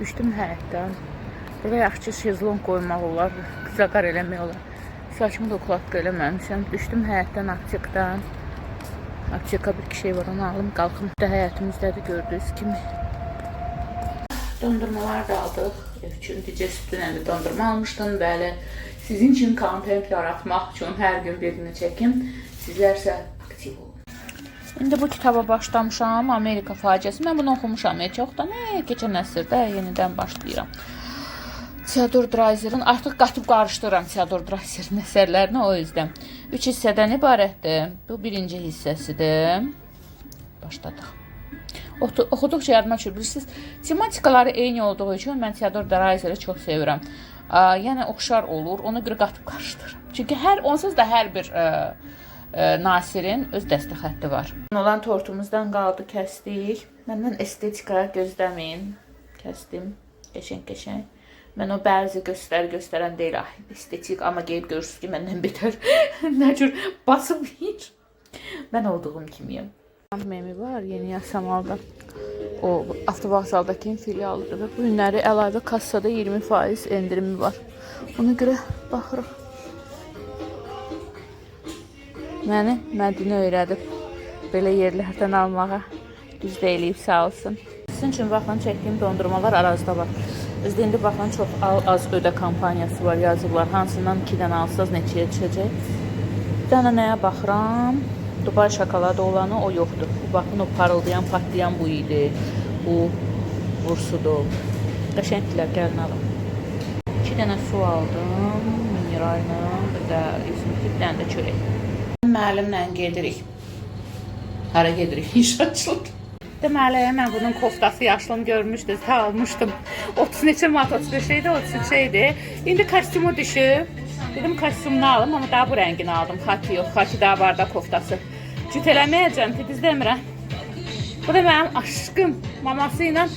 Düşdüm həyətdən. Burada yaxşı şezlong qoymaq olar, zaqar eləmək olar. Saçımı da okladqa eləməmişəm. Düşdüm həyətdən aptekdən. Apteka bir şey var, onu alım, qalxım. Həyətimizdədir, gördüyünüz kimi. Dondurmalar da aldıq. Ev üçün digestivlə də dondurma almışdım. Bəli, sizin üçün kontent yaratmaq üçün hər gün birini çəkim. Sizlərsə aktiv olun. İndi bu kitaba başlamışam, Amerika faciəsi. Mən bunu oxumuşam çoxdan, keçən əsrdə yenidən başlayıram. Theodor Dreiser'ın, artıq qatıb qarışdırıram Theodor Dreiser'ın əsərlərini o yüzden. 3 hissədən ibarətdir. Bu birinci hissəsidir. Başladıq. Oxuduqca yadıma düşür. Bilirsiniz, tematikaları eyni olduğu üçün mən Theodor Dreiser'ı çox sevirəm. Yəni oxşar olur, ona görə qatıb qarışdırıram. Çünki onsuz da hər bir Nasirin öz dəstə xətti var. Olan tortumuzdan qaldı, kəsdik. Məndən estetika gözləməyin. Kəsdim, qəşəng. Mən o bəzi göstərən deyil, estetik, amma qeyb görürsünüz ki, məndən betər. Nə cür basıb yiyir. Mən olduğum kimiyim. Memi var, yeni yasamalda. O, avtovağzaldakı filialıdır və bu günləri əlavə kassada 20% endirimi var. Ona görə baxırıq. Məni Mədinə öyrədib belə yerlərdən almağa. Düz deyilib, sağ olsun. Sizin üçün baxın, çəkdiyim dondurmalar arazda var. Bizdə indi baxın, çox az ödə kampaniyası var, yazıblar. Hansından 2-dən alsanız neçəyə düşəcək. Bir dənə nəyə baxıram? Dubai şokoladı olanı o yoxdur. Baxın, o parıldayan, patlayan bu idi. Bu bursudur. Qəşəngdilər, gəlin alın. 2 dənə su aldım, mineralını, bir dənə də çörək. Müəllimlə gedirik. Hara gedirik? İş açılır. Deməli, mən bunun koftası yaşlım görmüşdünüz, almışdım. 30 neçə mat, 35 idi, 33 idi. İndi kostyumu düşüb. Dedim kostyumunu alım, amma daha bu rəngini aldım. Xaki yox, xaki daha var da koftası. Cüt eləməyəcəm, titiz demirəm. Bu da mənim aşkım maması ilə.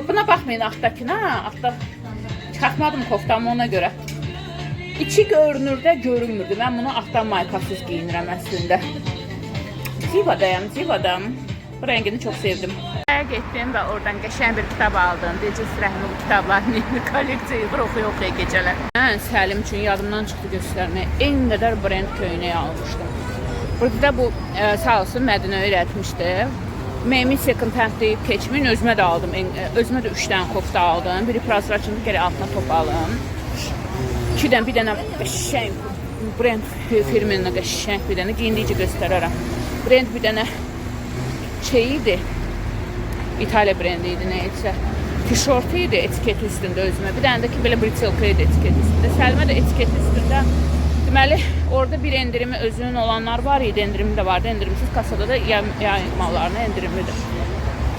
Buna baxmayın altdakına, altda çıxartmadım koftamı ona görə. İçi görünür də görünmürdü. Mən bunu altdan maykasız giyinirəm əslində. Divadam. Bu rəngini çox sevdim. Getdim və oradan qəşəng bir kitab aldım. Dilciz Rəhimov kitablarını kolleksiya yığır, oxuya gecələr. Mən Səlim üçün yadımdan çıxdı göstərməyə. En qədər brend köynəyi almışdım. Burada da bu sağ olsun Mədinə öyrətmişdi. Memi second hand deyib keçmin, özümə də aldım. Özümə də 3 dənə kofta aldım. Biri prasraçını gələ altına top alım. 2-dən bir dənə qəşəng brend firmanına qəşəng bir dənə giyindikcə göstərərəm. Brend bir dənə şeyiydi, İtalya brendi idi, neysə. Tişörtü idi etiket üstündə özümə. Bir dənə də ki, belə britilka idi etiket üstündə. Səlimə də etiket üstündə. Deməli, orada bir endirimi özünün olanlar var idi, endirimi də vardı. Endirimsiz kasada da yaymallarına endirimidir.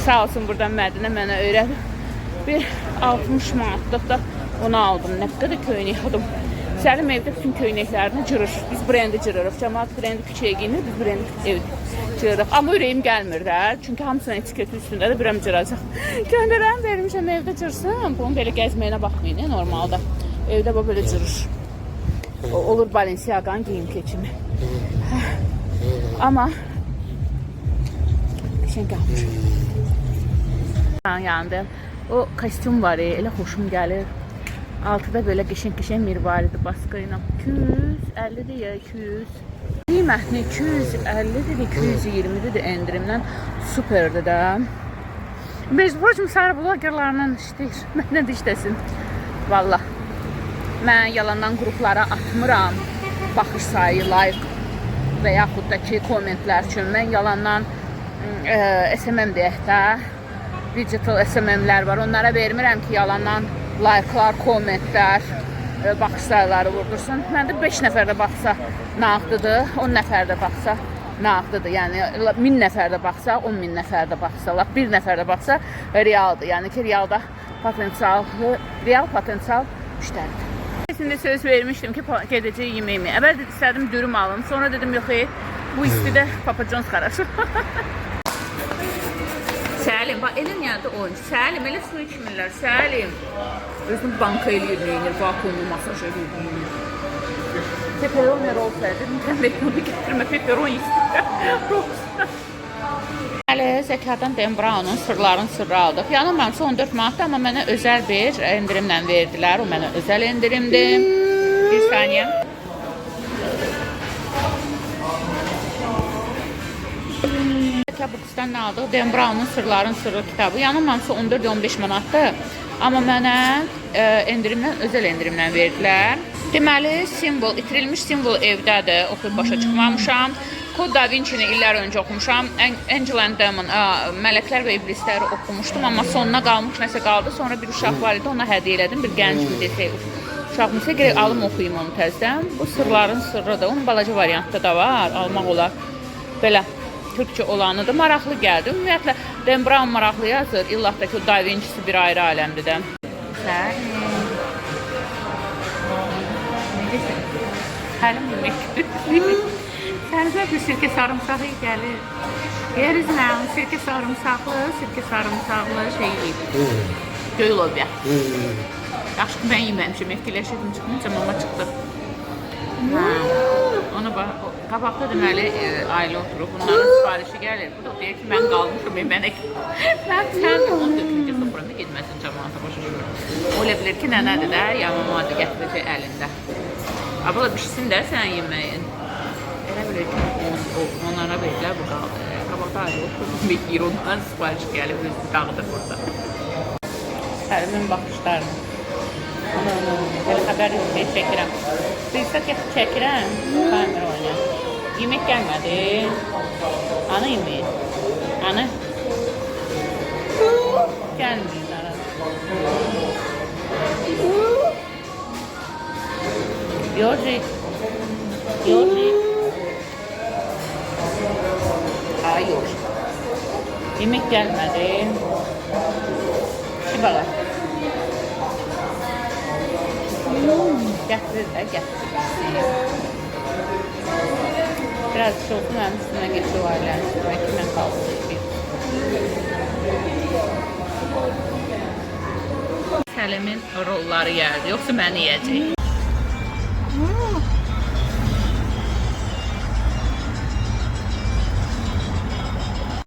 Sağ olsun buradan Mədinə mənə öyrədib. Bir 60 manatlıq da onu aldım. Nə qədər köynək aldım. Səlim evdə bütün köynəklərini cırır. Biz brendi cırırıq. Cəmaat brendi küçəyə giyinir, biz brendi evdə cırırıq. Amma ürəyim gəlmir də. Çünki hamısının etiketi üstündə də birəm cıracaq. Göndərəm vermişəm evdə cırsın. Bunun belə gəzməyinə baxmayın, normalda. Evdə bu belə cırır. Olur Balenciaga'nın giyim keçimi. Amma qəşəng almışım. Yandı. O kostyum var, elə xoşum gəlir. Altıda böyle qəşəng mirvaridir baskı ilə. 250'dir ya 200. Qiymətli 250'dir, 220'dir de endirimdən superdir də. Mecburcum sarı blogerlarla işləyir. Mənə də işləsin. Valla. Mən yalandan qruplara atmıram. Baxış sayı, like və yaxud da ki kommentlər üçün. Mən yalandan SMM deyək də. Digital SMM'lər var. Onlara vermirəm ki yalandan like'lar, kommentlər, baxış sayıları vurdursun. Məndə 5 nəfər də baxsa nağdıdır, 10 nəfər də baxsa nağdıdır. Yəni 1000 nəfər də baxsa, 10.000 nəfər də baxsa, 1 nəfər də baxsa realdır. Yəni ki, realda real potensial müştəridir. Şimdi söz vermişdim ki gedəcək yeməyimi. Əvvəl istədim dürüm alım, sonra dedim yox, bu istidə Papa John's xaraşır. Səlim, bax, elin yanında oyuncu. Səlim, elə su içmirlər. Səlim. Özünü banka eləyir, neyinir, vakuumlu masaj eləyir. Pepperoni roll sərdir. Mükəmmel onu getirmə, pepperoni istəyir. Deməli, Zəkadan Dan Brown'un Sırların Sırrı aldıq. Yanılmamsa 14 manatdır, amma mənə özəl bir endirimlə verdilər. O mənə özəl endirimdir. Bir saniyə. Zəkabuxdan nə aldıq? Dan Brown'un Sırların Sırrı kitabı. Yanılmamsa 14-15 manatdır. Amma mənə endirimlə, özəl endirimlə verdilər. Deməli, simvol, itirilmiş simvol evdədir. Oxuyub başa çıxmamışam. Kod Da Vinci-ni illər öncə oxumuşam. Angel and Demon, Mələklər və İblisləri oxumuşdum, amma sonuna qalmış nəsə qaldı. Sonra bir uşaq var idi, ona hədiyyə elədim. Bir gənc mi desək, uşaq mı desək, gerək alım oxuyum onu təzdən. Bu Sırların Sırrıdır. Onun balaca variantda da var, almaq olar. Belə, türkçə olanıdır. Maraqlı gəldi. Ümumiyyətlə, Dan Brown maraqlı yazır. İllah da ki, Da Vinci-si bir ayrı aləmdir də. Həlim demək. Sərizə bir sirkə sarımsağı gəlir. Yeriz nə? Sirkə sarımsaqlı şey yiyib. Göy lobya. Yaxşı ki, mən yeməmişim. Etkiləşirdim, çıxmayınca mama çıxdı. Ona bax, qabaqda deməli ailə oturub. Bunların sifarişi gəlir. Bu da deyir ki, mən qalmışım, mənə mən sən onu döküncə sofranda getməsin cəmaata başa düşürüm. O elə bilir ki, nənədir də, ya mamadır gətirəcək əlində. Abla pişsin də sən yeməyin. Elə bilir ki, onlara verirlər bu qaldı. Qabaqda ayrı oturdum, yiyir ondan sipariş gəlib, özü dağıdır burada. Sərimin baxışlarını. Belə xəbər çəkirəm. Bilsə ki, çəkirəm, kamera oynayam. Yemək gəlmədi. Ana yemək. Ana. Gəlməyir ara. Yoji. Yoji. Yemək gəlmədi. Şibala. Gətirir də, gətirir. Biraz çoxu mənim üstünə geçiyor ailənin sürmək ki, mən qalmışım. Səlimin rolları gəldi, yoxsa məni yiyəcək.